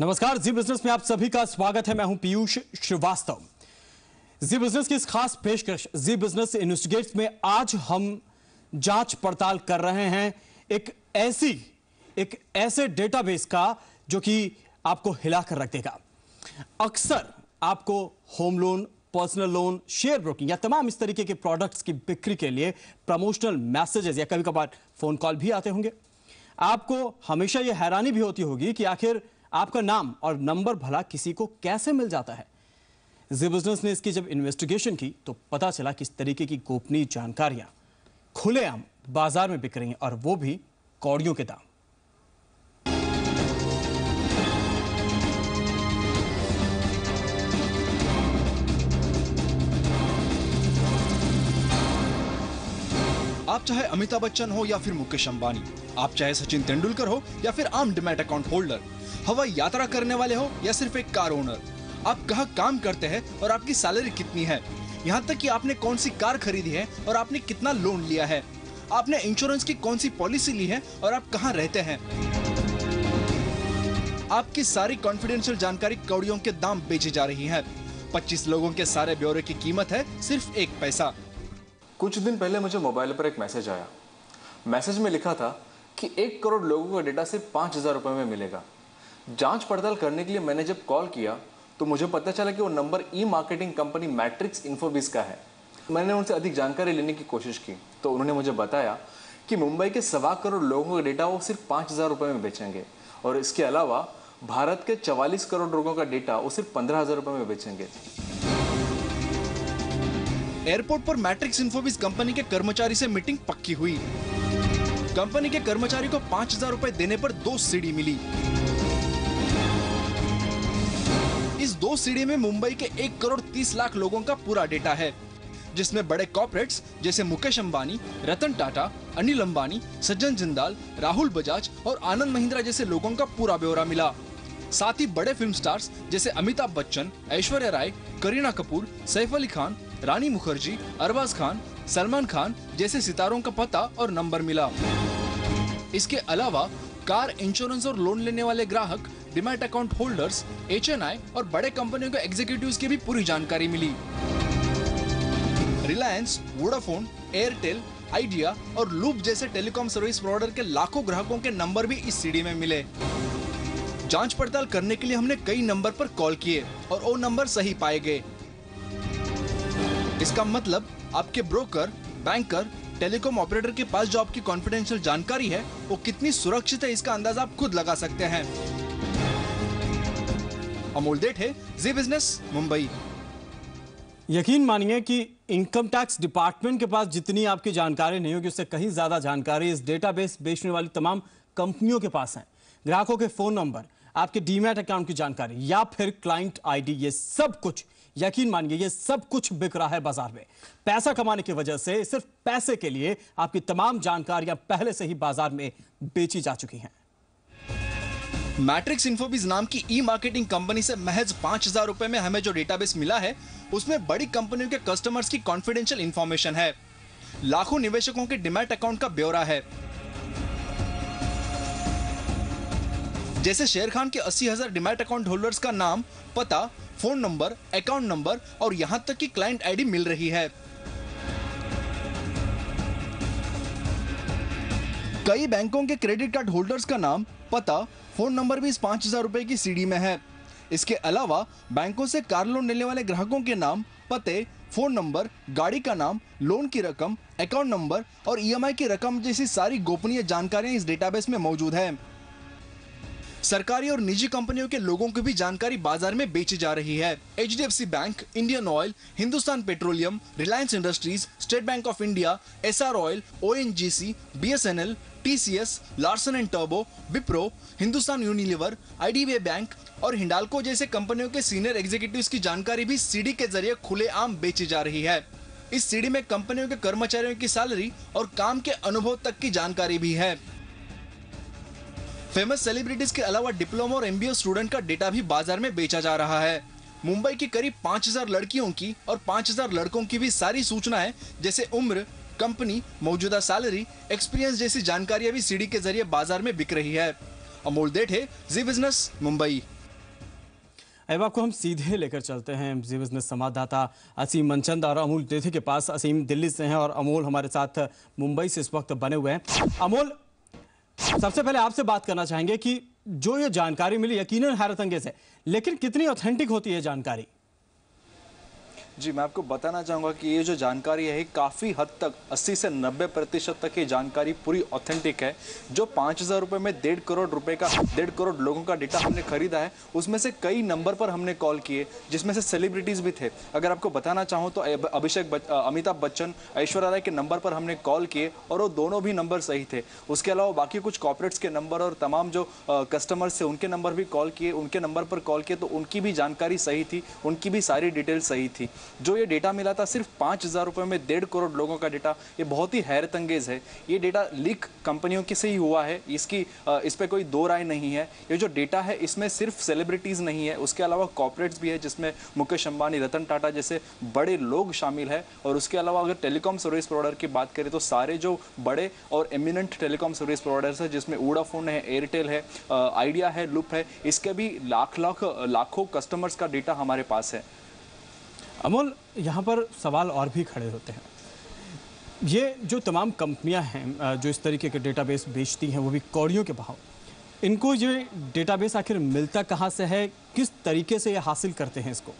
नमस्कार, जी बिजनेस में आप सभी का स्वागत है। मैं हूं पीयूष श्रीवास्तव। जी बिजनेस की इस खास पेशकश जी बिजनेस इन्वेस्टिगेट्स में आज हम जांच पड़ताल कर रहे हैं एक ऐसे डेटाबेस का जो कि आपको हिलाकर रख देगा। अक्सर आपको home loan, personal loan, share broking या तमाम इस तरीके के प्रोडक्ट्स की बिक्री के लिए प्रमोशनल मैसेजेस या कभी कभार फोन कॉल भी आते होंगे। आपको हमेशा यह हैरानी भी होती होगी कि आखिर आपका नाम और नंबर भला किसी को कैसे मिल जाता है। जी बिजनेस ने इसकी जब इन्वेस्टिगेशन की तो पता चला कि इस तरीके की गोपनीय जानकारियां खुलेआम बाजार में बिक रही हैं, और वो भी कौड़ियों के दाम। आप चाहे अमिताभ बच्चन हो या फिर मुकेश अंबानी, आप चाहे सचिन तेंदुलकर हो या फिर आम डीमैट अकाउंट होल्डर, हवाई यात्रा करने वाले हो या सिर्फ एक कार ओनर, आप कहाँ काम करते हैं और आपकी सैलरी कितनी है, यहाँ तक कि आपने कौन सी कार खरीदी है और आपने कितना लोन लिया है, आपने इंश्योरेंस की कौन सी पॉलिसी ली है और आप कहाँ रहते हैं, आपकी सारी कॉन्फिडेंशियल जानकारी कौड़ियों के दाम बेची जा रही है। 25 लोगों के सारे ब्यौरे की कीमत है सिर्फ 1 पैसा। कुछ दिन पहले मुझे मोबाइल पर एक मैसेज आया। मैसेज में लिखा था कि 1 करोड़ लोगों का डेटा सिर्फ 5,000 रुपए में मिलेगा। जांच पड़ताल करने के लिए मैंने जब कॉल किया तो मुझे पता चला कि वो number e marketing company Matrix Infobiz का है। मैंने उनसे अधिक जानकारी लेने की कोशिश की तो उन्होंने मुझे बताया कि मुंबई के 1.25 करोड़ लोगों का डेटा वो सिर्फ 5,000 रुपए में बेचेंगे, और इसके अलावा भारत के 44 करोड़ लोगों का डेटा वो सिर्फ 15,000 रुपए में बेचेंगे। एयरपोर्ट पर मैट्रिक्स इन्फोबिज कंपनी के कर्मचारी से मीटिंग पक्की हुई। कंपनी के कर्मचारी को 5,000 रुपए देने पर 2 सीडी मिली। इस 2 सीडी में मुंबई के 1 करोड़ 30 लाख लोगों का पूरा डेटा है, जिसमें बड़े कॉर्पोरेट्स जैसे मुकेश अंबानी, रतन टाटा, अनिल अंबानी, सज्जन जिंदाल, राहुल बजाज और आनंद महिंद्रा जैसे लोगों का पूरा ब्यौरा मिला। साथ ही बड़े फिल्म स्टार्स जैसे अमिताभ बच्चन, ऐश्वर्या राय, करीना कपूर, सैफ अली खान, रानी मुखर्जी, अरबाज खान, सलमान खान जैसे सितारों का पता और नंबर मिला। इसके अलावा कार, इंश्योरेंस और लोन लेने वाले ग्राहक, डीमैट अकाउंट होल्डर्स, HNI और बड़े कंपनियों के एग्जीक्यूटिव्स की भी पूरी जानकारी मिली। रिलायंस, वोडाफोन, एयरटेल, आइडिया और लूप जैसे टेलीकॉम सर्विस प्रोवाइडर के लाखों ग्राहकों के नंबर भी इस सीडी में मिले। जांच पड़ताल करने के लिए हमने कई नंबर पर कॉल किए और वो नंबर सही पाए गए। इसका मतलब आपके ब्रोकर, बैंकर, टेलीकॉम ऑपरेटर के पास जो आपकी कॉन्फिडेंशियल जानकारी है वो कितनी सुरक्षित है, इसका अंदाजा आप खुद लगा सकते हैं। अमोल देठे, जी बिजनेस, मुंबई। यकीन मानिए कि इनकम टैक्स डिपार्टमेंट के पास जितनी आपकी जानकारी नहीं होगी, उससे कहीं ज्यादा जानकारी इस डेटाबेस बेचने वाली तमाम कंपनियों के पास है। ग्राहकों के फोन नंबर, आपके डीमैट अकाउंट की जानकारी या फिर क्लाइंट आईडी, ये सब कुछ, यकीन मानिए ये सब कुछ बिक रहा है बाजार में। पैसा कमाने की वजह से, सिर्फ पैसे के लिए आपकी तमाम जानकारियां पहले से ही बाजार में बेची जा चुकी हैं। मैट्रिक्स इन्फोबिज नाम की ई मार्केटिंग कंपनी से महज 5,000 रुपए में हमें जो डेटाबेस मिला है उसमें बड़ी कंपनियों के कस्टमर्स की कॉन्फिडेंशियल इंफॉर्मेशन है, लाखों निवेशकों के डीमैट अकाउंट का ब्यौरा है। जैसे शेर खान के 80,000 डीमैट अकाउंट होल्डर्स का नाम, पता, फोन नंबर, अकाउंट नंबर और यहां तक कि क्लाइंट आईडी मिल रही है। कई बैंकों के क्रेडिट कार्ड होल्डर्स का नाम, पता, फोन नंबर भी इस 5,000 रुपए की सीडी में है। इसके अलावा बैंकों से कार लोन लेने वाले ग्राहकों के नाम, पते, फोन नंबर, गाड़ी का नाम, लोन की रकम, अकाउंट नंबर और EMI की रकम जैसी सारी गोपनीय जानकारियां इस डेटाबेस में मौजूद है। सरकारी और निजी कंपनियों के लोगों की भी जानकारी बाजार में बेची जा रही है। HDFC bank, Indian oil, Hindustan petroleum, Reliance industries, state bank of India, SR oil, ONGC, BSNL, TCS, Larsen and turbo, Wipro, Hindustan Unilever, IDBI bank और हिंडाल्को जैसे कंपनियों के सीनियर एग्जीक्यूटिव्स की जानकारी भी सीडी के जरिए खुलेआम बेची जा रही है। इस सीडी में कंपनियों के कर्मचारियों की सैलरी और काम के अनुभव तक की जानकारी भी है। फेमस सेलिब्रिटीज के अलावा डिप्लोमा और MBA स्टूडेंट का डेटा भी बाजार में बेचा जा रहा है। मुंबई की करीब 5,000 लड़कियों की और 5,000 लड़कों की भी सारी सूचनाएं जैसे उम्र, कंपनी, मौजूदा सैलरी, एक्सपीरियंस जैसी जानकारियां भी सीडी के जरिए बाजार में बिक रही है। अमोल देठे, जी बिजनेस, मुंबई। अब आपको हम सीधे लेकर चलते हैं जी बिजनेस संवाददाता असीम मनचंद और अमोल देथे के पास। असीम दिल्ली से हैं और अमोल हमारे साथ मुंबई से इस वक्त बने हुए हैं। अमोल, सबसे पहले आपसे बात करना चाहेंगे कि जो ये जानकारी मिली यकीनन हैरत अंगेज है, लेकिन कितनी ऑथेंटिक होती है जानकारी? जी, मैं आपको बताना चाहूँगा कि ये जो जानकारी है काफ़ी हद तक 80 से 90% तक ये जानकारी पूरी ऑथेंटिक है। जो 5,000 रुपये में 1.5 करोड़ रुपए का 1.5 करोड़ लोगों का डेटा हमने खरीदा है, उसमें से कई नंबर पर हमने कॉल किए, जिसमें से सेलिब्रिटीज़ भी थे। अगर आपको बताना चाहूँ तो अमिताभ बच्चन, ऐश्वर्या राय के नंबर पर हमने कॉल किए और वो दोनों भी नंबर सही थे। उसके अलावा बाकी कुछ कॉर्पोरेट्स के नंबर और तमाम जो कस्टमर्स थे उनके नंबर भी कॉल किए, उनके नंबर पर कॉल किए तो उनकी भी जानकारी सही थी, उनकी भी सारी डिटेल सही थी। जो ये डेटा मिला था सिर्फ 5,000 रुपये में 1.5 करोड़ लोगों का डेटा, ये बहुत ही हैरत अंगेज है। ये डेटा लीक कंपनियों के से ही हुआ है, इस पे कोई दो राय नहीं है। ये जो डेटा है इसमें सिर्फ सेलिब्रिटीज़ नहीं है, उसके अलावा कॉर्पोरेट्स भी है जिसमें मुकेश अंबानी, रतन टाटा जैसे बड़े लोग शामिल है। और उसके अलावा अगर टेलीकॉम सर्विस प्रोवाइडर की बात करें तो सारे जो बड़े और एमिनेंट टेलीकॉम सर्विस प्रोवाइडर्स है जिसमें वोडाफोन है, एयरटेल है, आइडिया है, लूप है, इसके भी लाखों कस्टमर्स का डेटा हमारे पास है। अमोल, यहाँ पर सवाल और भी खड़े होते हैं। ये जो तमाम कंपनियां हैं जो इस तरीके के डेटाबेस बेचती हैं, वो भी कौड़ियों के भाव, इनको ये डेटाबेस आखिर मिलता कहाँ से है? किस तरीके से ये हासिल करते हैं इसको?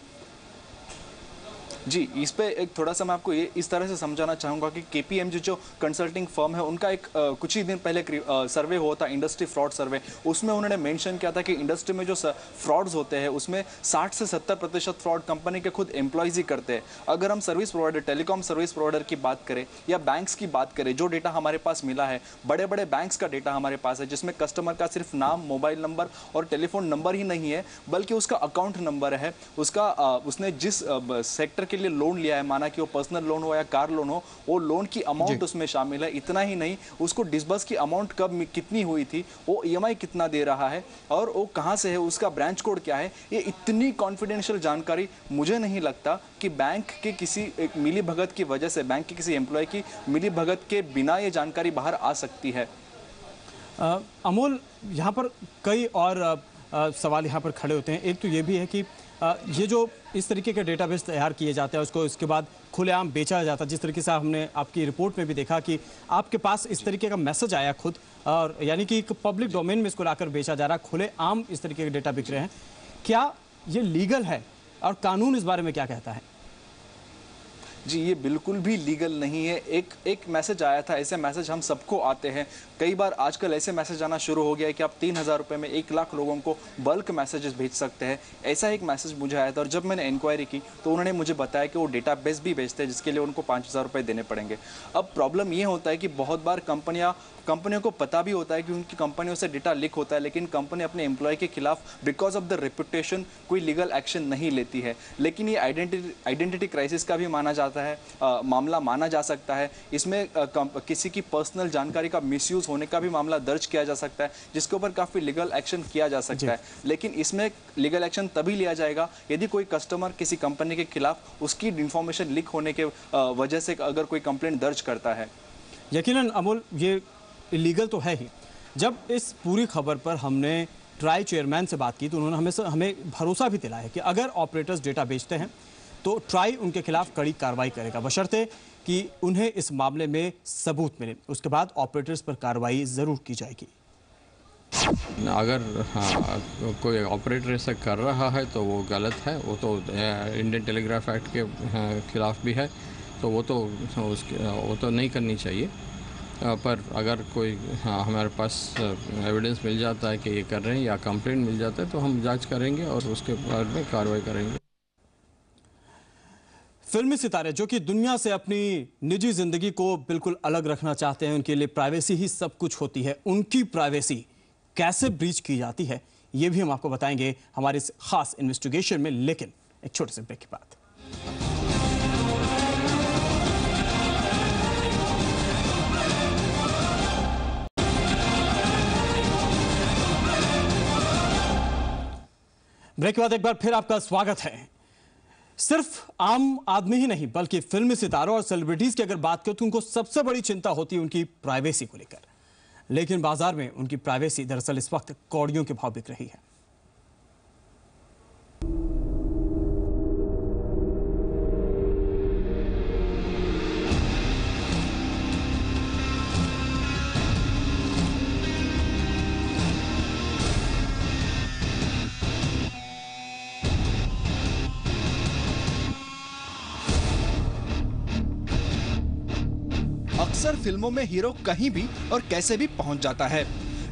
जी, इस पे एक थोड़ा सा मैं आपको ये इस तरह से समझाना चाहूँगा कि KPMG जो कंसल्टिंग फर्म है उनका एक कुछ ही दिन पहले सर्वे हुआ था, इंडस्ट्री फ्रॉड सर्वे। उसमें उन्होंने मेंशन किया था कि इंडस्ट्री में जो फ्रॉड्स होते हैं उसमें 60 से 70% फ्रॉड कंपनी के खुद एम्प्लॉयज़ ही करते हैं। अगर हम service provider, telecom service provider की बात करें या बैंक्स की बात करें, जो डेटा हमारे पास मिला है, बड़े बड़े बैंक्स का डेटा हमारे पास है जिसमें कस्टमर का सिर्फ नाम, मोबाइल नंबर और टेलीफोन नंबर ही नहीं है बल्कि उसका अकाउंट नंबर है, उसने जिस सेक्टर के लिए लोन लिया है, माना कि वो पर्सनल लोन हो या कार लोन हो, वो लोन की अमाउंट उसमें शामिल है। इतना ही नहीं, उसको डिसबर्स की अमाउंट कब कितनी हुई थी, वो EMI कितना दे रहा है और वो कहाँ से है, उसका ब्रांच कोड क्या है। ये इतनी कॉन्फिडेंशियल जानकारी मुझे नहीं लगता कि बैंक के किसी एक मिली भगत की वजह से, बैंक के किसी एम्प्लॉय की मिली भगत के बिना ये जानकारी बाहर आ सकती है। अमोल, यहाँ पर कई और सवाल यहाँ पर खड़े होते हैं। एक तो ये भी है कि ये जो इस तरीके के डेटाबेस तैयार किए जाते हैं उसको इसके बाद खुलेआम बेचा जाता है, जिस तरीके से हमने आपकी रिपोर्ट में भी देखा कि आपके पास इस तरीके का मैसेज आया खुद, और यानी कि एक पब्लिक डोमेन में इसको लाकर बेचा जा रहा है, खुलेआम इस तरीके के डेटा बिक रहे हैं। क्या ये लीगल है और कानून इस बारे में क्या कहता है? जी, ये बिल्कुल भी लीगल नहीं है। एक मैसेज आया था, ऐसे मैसेज हम सबको आते हैं। कई बार आजकल ऐसे मैसेज आना शुरू हो गया है कि आप 3,000 रुपये में 1 लाख लोगों को बल्क मैसेजेस भेज सकते हैं। ऐसा एक मैसेज मुझे आया था और जब मैंने इंक्वायरी की तो उन्होंने मुझे बताया कि वो डेटाबेस भी बेचते हैं जिसके लिए उनको 5,000 रुपये देने पड़ेंगे। अब प्रॉब्लम ये होता है कि बहुत बार कंपनियों को पता भी होता है कि उनकी कंपनियों से डेटा लीक होता है, लेकिन कंपनी अपने एम्प्लॉय के खिलाफ बिकॉज ऑफ द रेपुटेशन कोई लीगल एक्शन नहीं लेती है। लेकिन ये आइडेंटिटी क्राइसिस का भी मामला माना जा सकता है। इसमें किसी की पर्सनल जानकारी का मिसयूज होने का भी मामला दर्ज किया जा सकता है, जिसके ऊपर काफ़ी लीगल एक्शन किया जा सकता है। लेकिन इसमें लीगल एक्शन तभी लिया जाएगा यदि कोई कस्टमर किसी कंपनी के खिलाफ उसकी इंफॉर्मेशन लीक होने के वजह से अगर कोई कंप्लेंट दर्ज करता है। यकीनन अमोल, ये इलीगल तो है ही। जब इस पूरी खबर पर हमने ट्राई चेयरमैन से बात की तो उन्होंने हमें भरोसा भी दिलाया कि अगर ऑपरेटर्स डेटा बेचते हैं तो ट्राई उनके खिलाफ कड़ी कार्रवाई करेगा, बशर्ते कि उन्हें इस मामले में सबूत मिले। उसके बाद ऑपरेटर्स पर कार्रवाई ज़रूर की जाएगी। अगर कोई ऑपरेटर ऐसा कर रहा है तो वो गलत है, वो तो इंडियन टेलीग्राफ एक्ट के खिलाफ भी है, तो वो तो नहीं करनी चाहिए। पर अगर कोई हमारे पास एविडेंस मिल जाता है कि ये कर रहे हैं या कंप्लेंट मिल जाता है तो हम जांच करेंगे और उसके बाद में कार्रवाई करेंगे। फिल्मी सितारे जो कि दुनिया से अपनी निजी जिंदगी को बिल्कुल अलग रखना चाहते हैं, उनके लिए प्राइवेसी ही सब कुछ होती है, उनकी प्राइवेसी कैसे ब्रीच की जाती है ये भी हम आपको बताएंगे हमारे इस खास इन्वेस्टिगेशन में, लेकिन एक छोटे से ब्रेक के बाद। ब्रेक के बाद एक बार फिर आपका स्वागत है। सिर्फ आम आदमी ही नहीं बल्कि फिल्मी सितारों और सेलिब्रिटीज की अगर बात करें तो उनको सबसे बड़ी चिंता होती है उनकी प्राइवेसी को लेकर, लेकिन बाजार में उनकी प्राइवेसी दरअसल इस वक्त कौड़ियों के भाव बिक रही है। अक्सर फिल्मों में हीरो कहीं भी और कैसे भी पहुंच जाता है,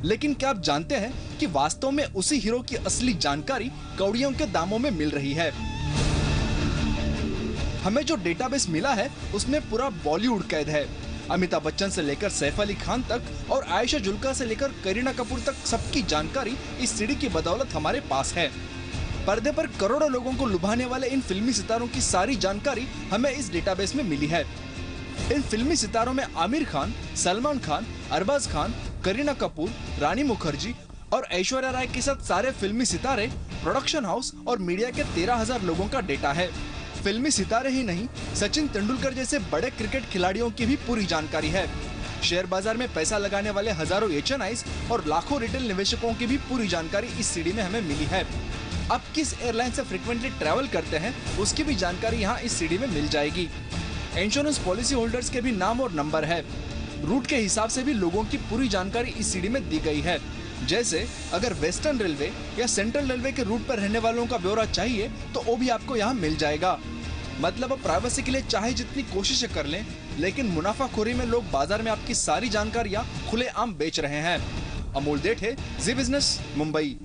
लेकिन क्या आप जानते हैं कि वास्तव में उसी हीरो की असली जानकारी कौड़ियों के दामों में मिल रही है। हमें जो डेटाबेस मिला है उसमें पूरा बॉलीवुड कैद है। अमिताभ बच्चन से लेकर सैफ अली खान तक और आयशा जुल्का से लेकर करीना कपूर तक सबकी जानकारी इस सीडी की बदौलत हमारे पास है। पर्दे पर करोड़ों लोगों को लुभाने वाले इन फिल्मी सितारों की सारी जानकारी हमें इस डेटाबेस में मिली है। इन फिल्मी सितारों में आमिर खान, सलमान खान, अरबाज खान, करीना कपूर, रानी मुखर्जी और ऐश्वर्या राय के साथ सारे फिल्मी सितारे, प्रोडक्शन हाउस और मीडिया के 13,000 लोगों का डेटा है। फिल्मी सितारे ही नहीं, सचिन तेंदुलकर जैसे बड़े क्रिकेट खिलाड़ियों की भी पूरी जानकारी है। शेयर बाजार में पैसा लगाने वाले हजारों एचएनआईज और लाखों रिटेल निवेशकों की भी पूरी जानकारी इस सीडी में हमें मिली है। आप किस एयरलाइन से फ्रिक्वेंटली ट्रैवल करते हैं उसकी भी जानकारी यहाँ इस सीडी में मिल जाएगी। इंश्योरेंस पॉलिसी होल्डर्स के भी नाम और नंबर है। रूट के हिसाब से भी लोगों की पूरी जानकारी इस सीडी में दी गई है। जैसे अगर वेस्टर्न रेलवे या सेंट्रल रेलवे के रूट पर रहने वालों का ब्यौरा चाहिए तो वो भी आपको यहाँ मिल जाएगा। मतलब अब प्राइवेसी के लिए चाहे जितनी कोशिशें कर लें, लेकिन मुनाफाखोरी में लोग बाजार में आपकी सारी जानकारियां खुलेआम बेच रहे हैं। अमोल देठे, जी बिजनेस, मुंबई।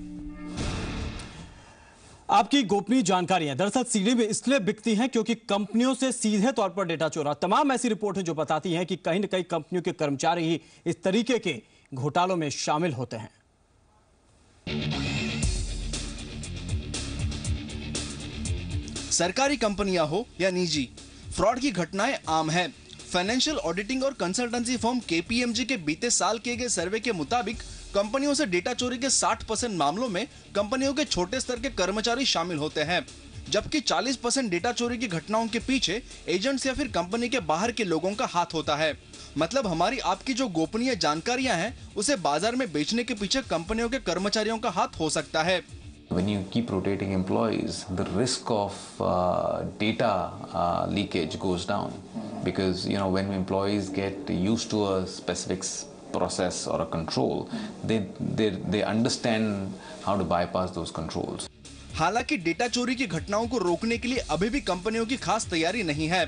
आपकी गोपनीय जानकारियां दरअसल सीडी में इसलिए बिकती हैं क्योंकि कंपनियों से सीधे तौर पर डेटा चोरा। तमाम ऐसी रिपोर्ट है जो बताती हैं कि कहीं न कहीं कंपनियों के कर्मचारी ही इस तरीके के घोटालों में शामिल होते हैं। सरकारी कंपनियां हो या निजी, फ्रॉड की घटनाएं आम हैं। फाइनेंशियल ऑडिटिंग और कंसल्टेंसी फर्म केपीएमजी के बीते साल किए गए सर्वे के मुताबिक कंपनियों से डेटा चोरी के 60% मामलों में कंपनियों के छोटे स्तर के कर्मचारी शामिल होते हैं, जबकि 40% डेटा चोरी की घटनाओं के पीछे एजेंट्स या फिर कंपनी के बाहर के लोगों का हाथ होता है। मतलब हमारी आपकी जो गोपनीय जानकारियां हैं उसे बाजार में बेचने के पीछे कंपनियों के कर्मचारियों का हाथ हो सकता है। When you keep rotating employees, the risk of data leakage goes down, because when employees get used to a specific process or a control, they understand how to bypass those controls. हालांकि data चोरी की घटनाओं को रोकने के लिए अभी भी कंपनियों की खास तैयारी नहीं है।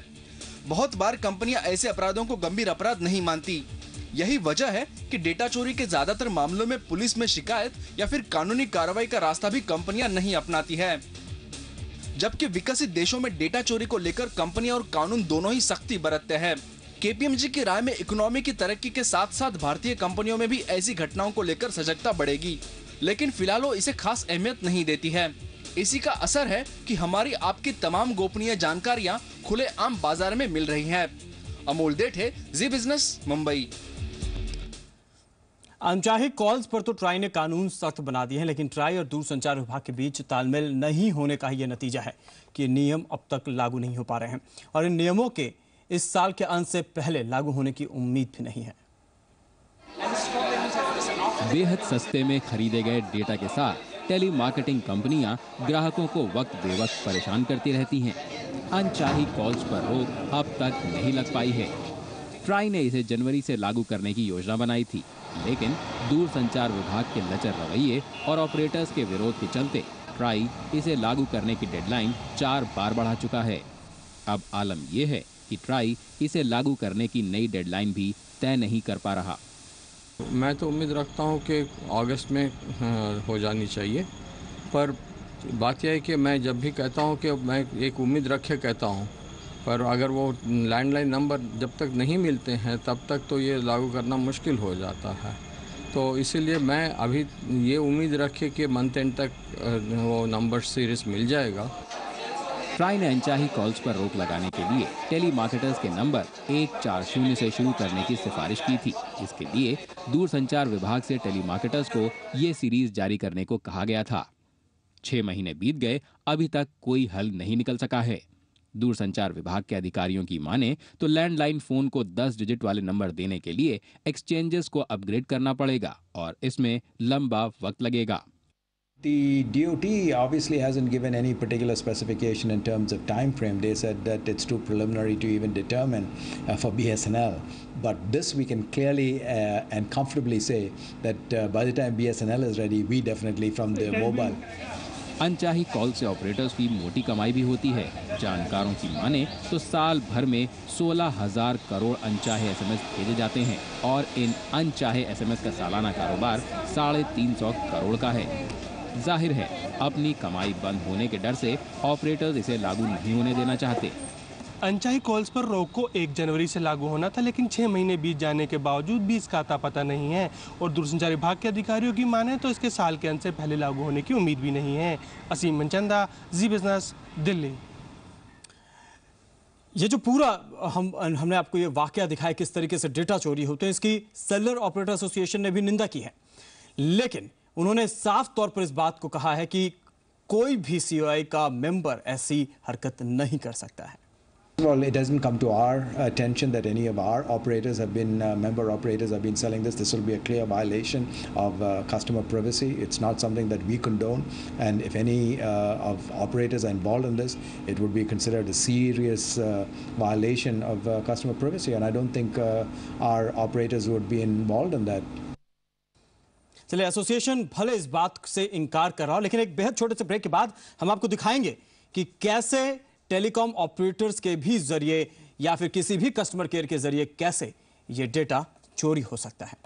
बहुत बार कंपनियां ऐसे अपराधों को गंभीर अपराध नहीं मानती। यही वजह है कि डेटा चोरी के ज्यादातर मामलों में पुलिस में शिकायत या फिर कानूनी कार्रवाई का रास्ता भी कंपनियां नहीं अपनाती है। जबकि विकसित देशों में डेटा चोरी को लेकर कंपनियां और कानून दोनों ही सख्ती बरतते हैं। केपीएमजी की राय में इकोनॉमी की तरक्की के साथ साथ भारतीय कंपनियों में भी ऐसी घटनाओं को लेकर सजगता बढ़ेगी, लेकिन फिलहाल वो इसे खास अहमियत नहीं देती है। इसी का असर है कि हमारी आपकी तमाम गोपनीय जानकारियां खुले आम बाजार में मिल रही हैं। अमोल देठे, जी बिजनेस, मुंबई। अनचाही कॉल्स पर तो ट्राई ने कानून सख्त बना दिए हैं, लेकिन ट्राई और दूरसंचार विभाग के बीच तालमेल नहीं होने का ही यह नतीजा है कि नियम अब तक लागू नहीं हो पा रहे हैं और इन नियमों के इस साल के अंत से पहले लागू होने की उम्मीद भी नहीं है। बेहद सस्ते में खरीदे गए डेटा के साथ टेली मार्केटिंग कंपनियां ग्राहकों को वक्त बेवक्त परेशान करती रहती हैं। अनचाही कॉल्स पर रोक अब तक नहीं लग पाई है। ट्राई ने इसे जनवरी से लागू करने की योजना बनाई थी, लेकिन दूरसंचार विभाग के लचर रवैये और ऑपरेटर्स के विरोध के चलते ट्राई इसे लागू करने की डेडलाइन 4 बार बढ़ा चुका है। अब आलम यह है कि ट्राई इसे लागू करने की नई डेडलाइन भी तय नहीं कर पा रहा। मैं तो उम्मीद रखता हूं कि अगस्त में हो जानी चाहिए, पर बात यह है कि मैं जब भी कहता हूं कि मैं एक उम्मीद रखे कहता हूं, पर अगर वो लैंडलाइन नंबर जब तक नहीं मिलते हैं तब तक तो ये लागू करना मुश्किल हो जाता है। तो इसीलिए मैं अभी ये उम्मीद रखे कि मंथ एंड तक वो नंबर सीरीज मिल जाएगा। ट्राई ने अनचाही कॉल्स पर रोक लगाने के लिए टेली मार्केटर्स के नंबर 140 से शुरू करने की सिफारिश की थी। इसके लिए दूरसंचार विभाग से टेली मार्केटर्स को ये सीरीज जारी करने को कहा गया था। 6 महीने बीत गए, अभी तक कोई हल नहीं निकल सका है। दूरसंचार विभाग के अधिकारियों की माने तो लैंडलाइन फोन को 10 डिजिट वाले नंबर देने के लिए एक्सचेंजेस को अपग्रेड करना पड़ेगा और इसमें लंबा वक्त लगेगा। The DOT obviously hasn't given any particular specification in terms of time frame. They said that it's too preliminary to even determine for BSNL. But this we can clearly and comfortably say that by the time BSNL is ready, we definitely from the mobile. अनचाही call से operators की मोटी कमाई भी होती है। जानकारों की माने तो साल भर में 16,000 करोड़ अनचाहे एसएमएस भेजे जाते हैं और इन अनचाहे एसएमएस का सालाना कारोबार 350 करोड़ का है। जाहिर है अपनी कमाई बंद होने के डर से ऑपरेटर्स इसे लागू नहीं होने देना चाहते। अनचाही कॉल्स पर रोक को 1 जनवरी से लागू होना था, लेकिन 6 महीने बीत जाने के बावजूद भी इसका अता पता नहीं है और दूरसंचार विभाग के अधिकारियों की माने तो इसके साल के अंत से पहले लागू होने की उम्मीद भी नहीं है। असीम मनचंदा, जी बिजनेस, दिल्ली। ये जो पूरा हमने आपको ये वाकया दिखाया किस तरीके से डेटा चोरी होते हैं, इसकी सेलर ऑपरेटर एसोसिएशन ने भी निंदा की है, लेकिन उन्होंने साफ तौर पर इस बात को कहा है कि कोई भी सीओआई का मेंबर ऐसी हरकत नहीं कर सकता है। Well, it hasn't come to our attention that any of our operators have been, member operators have been selling this. This will be a clear violation of customer privacy. It's not something that we condone. And if any of operators are involved in this, it would be considered a serious violation of customer privacy. And I don't think our operators would be involved in that. चलिए, association भले इस बात से इनकार कर रहा हो, लेकिन एक बेहद छोटे से ब्रेक के बाद हम आपको दिखाएंगे कि कैसे टेलीकॉम ऑपरेटर्स के भी जरिए या फिर किसी भी कस्टमर केयर के जरिए कैसे ये डेटा चोरी हो सकता है।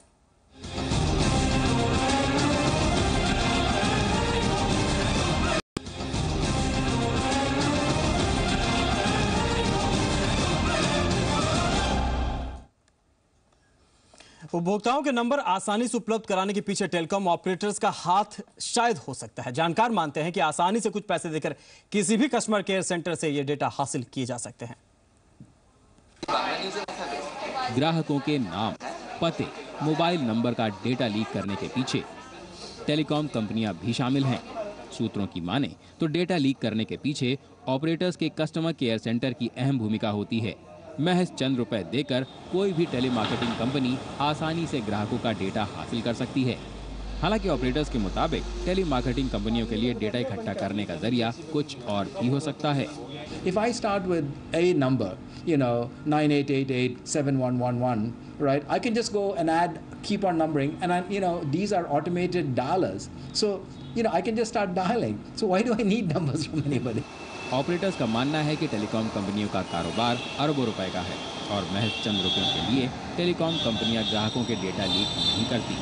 उपभोक्ताओं के नंबर आसानी से उपलब्ध कराने के पीछे टेलीकॉम ऑपरेटर्स का हाथ शायद हो सकता है। जानकार मानते हैं कि आसानी से कुछ पैसे देकर किसी भी कस्टमर केयर सेंटर से यह डेटा हासिल किए जा सकते हैं। ग्राहकों के नाम, पते, मोबाइल नंबर का डेटा लीक करने के पीछे टेलीकॉम कंपनियां भी शामिल हैं। सूत्रों की माने तो डेटा लीक करने के पीछे ऑपरेटर्स के कस्टमर केयर सेंटर की अहम भूमिका होती है। महज चंद रुपए देकर कोई भी टेलीमार्केटिंग कंपनी आसानी से ग्राहकों का डेटा हासिल कर सकती है। हालांकि ऑपरेटर्स के मुताबिक टेलीमार्केटिंग कंपनियों के लिए डेटा इकट्ठा करने का जरिया कुछ और भी हो सकता है। If I start with a number, 98887111, right? I can just go and keep on numbering, and these are automated dialers. So, I can just start dialing. So why do I need numbers from anybody? Operators का मानना है कि telecom कंपनियों का कारोबार अरबों रुपए का है और महज चंद रुपयों के लिए टेलीकॉम कंपनियां ग्राहकों के डेटा लीक नहीं करती।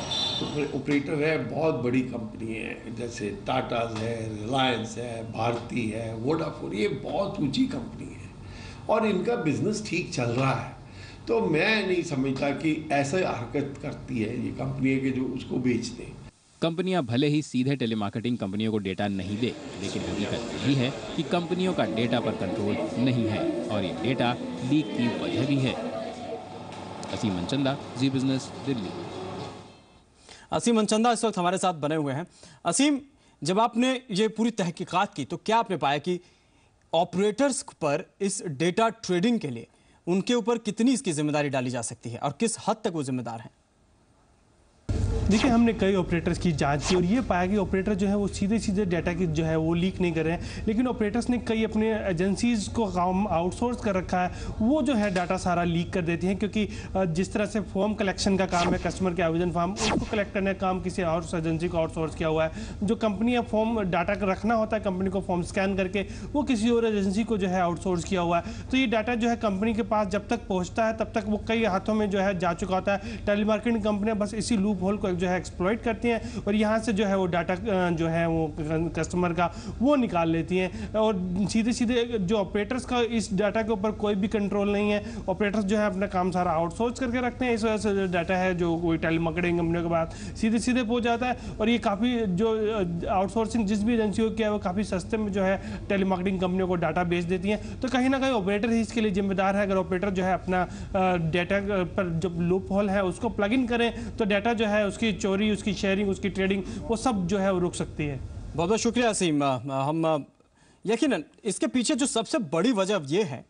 ऑपरेटर है, बहुत बड़ी कंपनी है, जैसे टाटाज है, रिलायंस है, भारती है, वोडाफोन, ये बहुत ऊंची कंपनी है और इनका बिजनेस ठीक चल रहा है। तो मैं नहीं समझता कि ऐसा हरकत करती है ये कंपनी के जो उसको बेचते हैं। कंपनियां भले ही सीधे टेलीमार्केटिंग कंपनियों को डेटा नहीं दे, लेकिन हकीकत यही है कि कंपनियों का डेटा पर कंट्रोल नहीं है और ये डेटा लीक की वजह भी है। असीम मनचंदा, जी बिजनेस, दिल्ली। असीम मनचंदा इस वक्त हमारे साथ बने हुए हैं। असीम, जब आपने ये पूरी तहकीकात की तो क्या आपने पाया कि ऑपरेटर्स पर इस डेटा ट्रेडिंग के लिए उनके ऊपर कितनी इसकी जिम्मेदारी डाली जा सकती है और किस हद तक वो जिम्मेदार हैं? देखिए, हमने कई ऑपरेटर्स की जांच की और ये पाया कि ऑपरेटर जो है वो सीधे डाटा की जो है वो लीक नहीं कर रहे हैं, लेकिन ऑपरेटर्स ने कई अपने एजेंसीज को काम आउटसोर्स कर रखा है, वो जो है डाटा सारा लीक कर देती हैं। क्योंकि जिस तरह से फॉर्म कलेक्शन का काम है, कस्टमर के आवेदन फॉर्म, उसको कलेक्ट करने का काम किसी और एजेंसी को आउटसोर्स किया हुआ है। जो कंपनी है फॉर्म डाटा रखना होता है, कंपनी को फॉर्म स्कैन करके वो किसी और एजेंसी को जो है आउटसोर्स किया हुआ है। तो ये डाटा जो है कंपनी के पास जब तक पहुँचता है तब तक वो कई हाथों में जो है जा चुका होता है। टेलीमार्केटिंग कंपनियाँ बस इसी लूप होल को जो है एक्सप्लॉइट करती हैं और यहाँ से जो है वो डाटा जो है वो कस्टमर का वो निकाल लेती हैं और सीधे जो ऑपरेटर्स का इस डाटा के ऊपर कोई भी कंट्रोल नहीं है। ऑपरेटर्स जो है अपना काम सारा आउटसोर्स करके रखते हैं, इस वजह से जो डाटा है जो कोई टेलीमार्केटिंग कंपनियों के बाद सीधे पहुंच जाता है और ये काफ़ी जो आउटसोर्सिंग जिस भी एजेंसी को किया है वो काफ़ी सस्ते में जो है टेलीमार्केटिंग कंपनियों को डाटा बेच देती हैं। तो कहीं ना कहीं ऑपरेटर ही इसके लिए जिम्मेदार है। अगर ऑपरेटर जो है अपना डाटा पर जो लूप होल है उसको प्लग इन करें तो डाटा जो है उसकी चोरी, उसकी शेयरिंग, उसकी ट्रेडिंग, वो सब जो है वो रुक सकती है। बहुत बहुत शुक्रिया असीम। हम यकीनन इसके पीछे जो सबसे बड़ी वजह यह है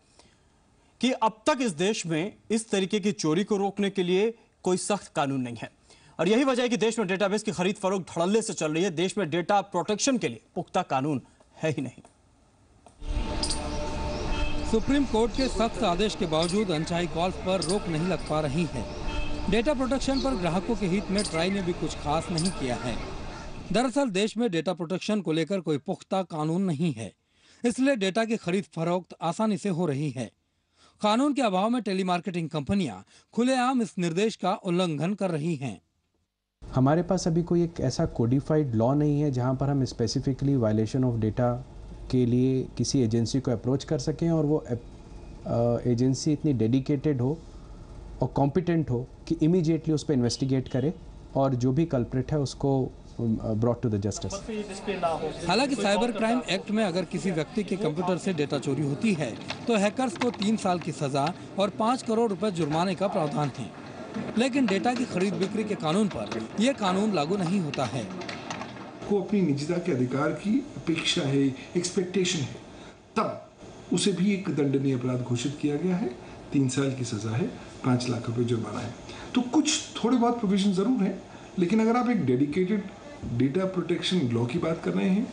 कि अब तक इस देश में इस तरीके की चोरी को रोकने के लिए कोई सख्त कानून नहीं है और यही वजह है कि देश में डेटाबेस की खरीद फरोख्त धड़ल्ले से चल रही है। देश में डेटा प्रोटेक्शन के लिए पुख्ता कानून है ही नहीं। सुप्रीम कोर्ट के सख्त आदेश के बावजूद अनचाही कॉल्स पर रोक नहीं लग पा रही है। डेटा प्रोटेक्शन पर ग्राहकों के हित में ट्राई ने भी कुछ खास नहीं किया है। दरअसल देश में डेटा प्रोटेक्शन को लेकर कोई पुख्ता कानून नहीं है, इसलिए डेटा की खरीद फरोख्त आसानी से हो रही है। कानून के अभाव में टेलीमार्केटिंग कंपनियां खुलेआम इस निर्देश का उल्लंघन कर रही हैं। हमारे पास अभी कोई एक ऐसा कोडिफाइड लॉ नहीं है जहां पर हम स्पेसिफिकली वायलेशन ऑफ डेटा के लिए किसी एजेंसी को अप्रोच कर सकें और वो एजेंसी इतनी डेडिकेटेड हो और कॉम्पिटेंट हो कि इमीडिएटली उस पर इन्वेस्टिगेट करे और जो भी कल्प्रिट है उसको ब्रॉट टू द जस्टिस। हालांकि साइबर क्राइम एक्ट में अगर किसी व्यक्ति के कंप्यूटर से डेटा चोरी होती है तो हैकर्स को 3 साल की सजा और 5 करोड़ रुपए जुर्माने का प्रावधान है। लेकिन डेटा की खरीद बिक्री के कानून पर यह कानून लागू नहीं होता है। को अपनी निजता के अधिकार की अपेक्षा है, एक्सपेक्टेशन है, तब उसे भी एक दंडनीय अपराध घोषित किया गया है। 3 साल की सजा है, 5 लाख रुपए जुर्माना है। तो कुछ थोड़े बहुत प्रोविजन जरूर है, लेकिन अगर आप एक डेडिकेटेड डेटा प्रोटेक्शन लॉ की बात कर रहे हैं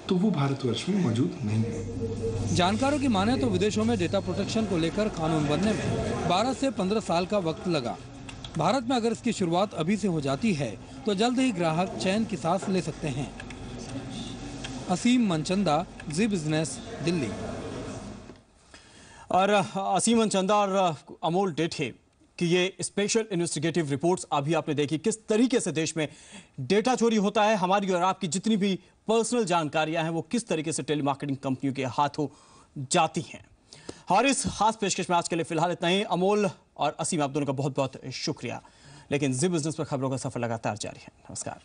तो वो भारतवर्ष में मौजूद नहीं है। जानकारों की माने तो विदेशों में डेटा प्रोटेक्शन को लेकर कानून बनने में 12 से 15 साल का वक्त लगा। भारत में अगर इसकी शुरुआत अभी से हो जाती है तो जल्द ही ग्राहक चैन की सांस ले सकते हैं। असीम मनचंदा, जी बिजनेस, दिल्ली। और असीम मनचंदा और अमोल डेठे कि ये स्पेशल इन्वेस्टिगेटिव रिपोर्ट्स अभी आपने देखी किस तरीके से देश में डेटा चोरी होता है, हमारी और आपकी जितनी भी पर्सनल जानकारियां हैं वो किस तरीके से टेलीमार्केटिंग कंपनियों के हाथों जाती हैं। और इस खास पेशकश में आज के लिए फिलहाल इतना ही। अमोल और असीम, आप दोनों का बहुत बहुत शुक्रिया। लेकिन जी बिजनेस पर खबरों का सफर लगातार जारी है। नमस्कार।